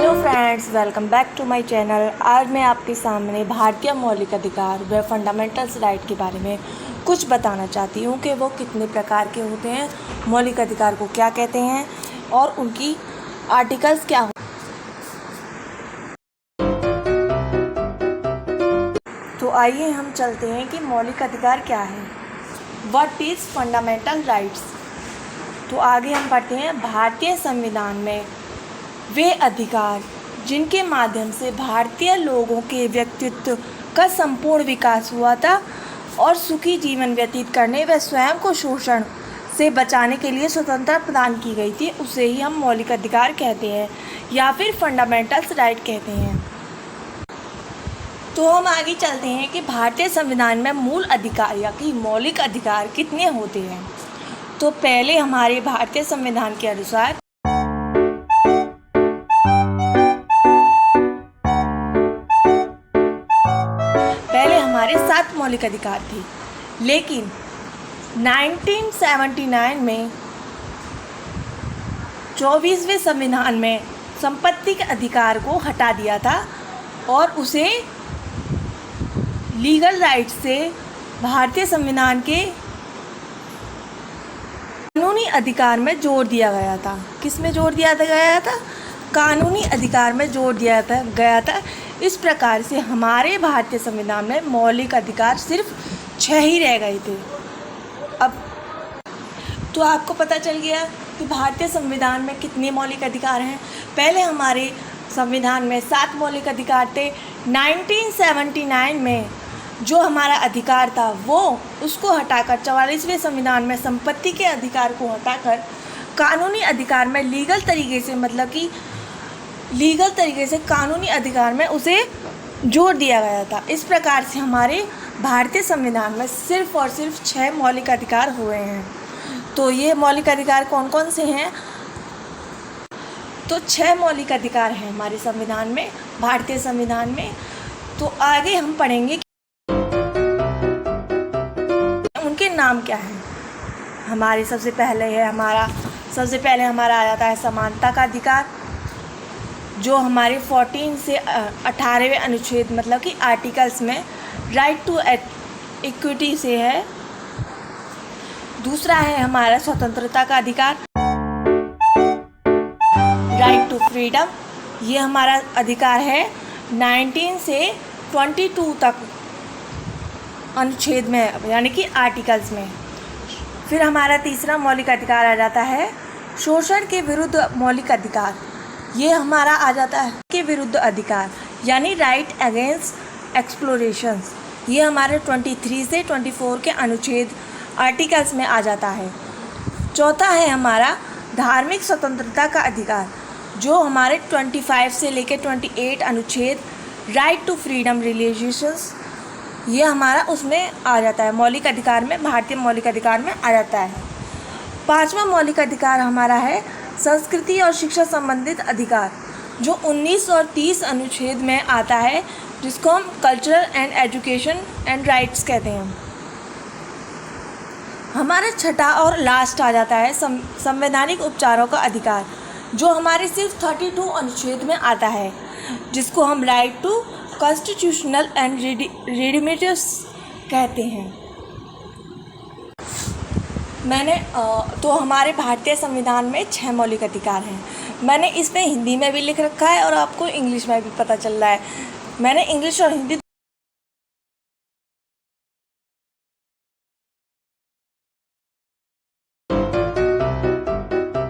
Hello friends, welcome back to my channel. आज मैं आपके सामने भारतीय मौलिक अधिकार व फंडामेंटल्स राइट के बारे में कुछ बताना चाहती हूँ कि वो कितने प्रकार के होते हैं, मौलिक अधिकार को क्या कहते हैं और उनकी आर्टिकल्स क्या होते हैं। तो आइए हम चलते हैं कि मौलिक अधिकार क्या है। What is fundamental rights. तो आगे हम पढ़ते हैं, भारतीय संविधान में वे अधिकार जिनके माध्यम से भारतीय लोगों के व्यक्तित्व का संपूर्ण विकास हुआ था और सुखी जीवन व्यतीत करने व स्वयं को शोषण से बचाने के लिए स्वतंत्रता प्रदान की गई थी, उसे ही हम मौलिक अधिकार कहते हैं या फिर फंडामेंटल्स राइट कहते हैं। तो हम आगे चलते हैं कि भारतीय संविधान में मूल अधिकार या कि मौलिक अधिकार कितने होते हैं। तो पहले हमारे भारतीय संविधान के अनुसार हमारे 7 मौलिक अधिकार थे, लेकिन 1979 में 24वें संविधान में संपत्ति के अधिकार को हटा दिया था और उसे लीगल राइट से भारतीय संविधान के कानूनी अधिकार में जोड़ दिया गया था। किस में जोड़ दिया गया था? कानूनी अधिकार में जोड़ दिया गया था। इस प्रकार से हमारे भारतीय संविधान में मौलिक अधिकार सिर्फ 6 ही रह गए थे। अब तो आपको पता चल गया कि भारतीय संविधान में कितने मौलिक अधिकार हैं। पहले हमारे संविधान में 7 मौलिक अधिकार थे। 1979 में जो हमारा अधिकार था वो उसको हटाकर 44वें संविधान में संपत्ति के अधिकार को हटाकर कानूनी अधिकार में लीगल तरीके से कानूनी अधिकार में उसे जोड़ दिया गया था। इस प्रकार से हमारे भारतीय संविधान में सिर्फ और सिर्फ 6 मौलिक अधिकार हुए हैं। तो ये मौलिक अधिकार कौन कौन से हैं? तो 6 मौलिक अधिकार हैं हमारे संविधान में, भारतीय संविधान में। तो आगे हम पढ़ेंगे कि उनके नाम क्या हैं। हमारे सबसे पहले हमारा आ जाता है समानता का अधिकार, जो हमारे 14 से 18वें अनुच्छेद मतलब कि आर्टिकल्स में राइट टू इक्विटी से है। दूसरा है हमारा स्वतंत्रता का अधिकार, राइट टू फ्रीडम। ये हमारा अधिकार है 19 से 22 तक अनुच्छेद में यानी कि आर्टिकल्स में। फिर हमारा तीसरा मौलिक अधिकार आ जाता है शोषण के विरुद्ध मौलिक अधिकार। ये हमारा आ जाता है के विरुद्ध अधिकार यानी राइट अगेंस्ट एक्सप्लोरेशंस। ये हमारे 23 से 24 के अनुच्छेद आर्टिकल्स में आ जाता है। चौथा है हमारा धार्मिक स्वतंत्रता का अधिकार, जो हमारे 25 से लेकर 28 अनुच्छेद राइट टू फ्रीडम रिलीजियस, ये हमारा उसमें आ जाता है मौलिक अधिकार में, भारतीय मौलिक अधिकार में आ जाता है। 5वां मौलिक अधिकार हमारा है संस्कृति और शिक्षा संबंधित अधिकार, जो 19 और 30 अनुच्छेद में आता है, जिसको हम cultural and education and rights कहते हैं। हमारा छठा और लास्ट आ जाता है संवैधानिक उपचारों का अधिकार, जो हमारे सिर्फ 32 अनुच्छेद में आता है, जिसको हम राइट टू कॉन्स्टिट्यूशनल एंड रेडिमेडियस कहते हैं। तो हमारे भारतीय संविधान में 6 मौलिक अधिकार हैं। मैंने इसमें हिंदी में भी लिख रखा है और आपको इंग्लिश में भी पता चल रहा है। मैंने इंग्लिश और हिंदी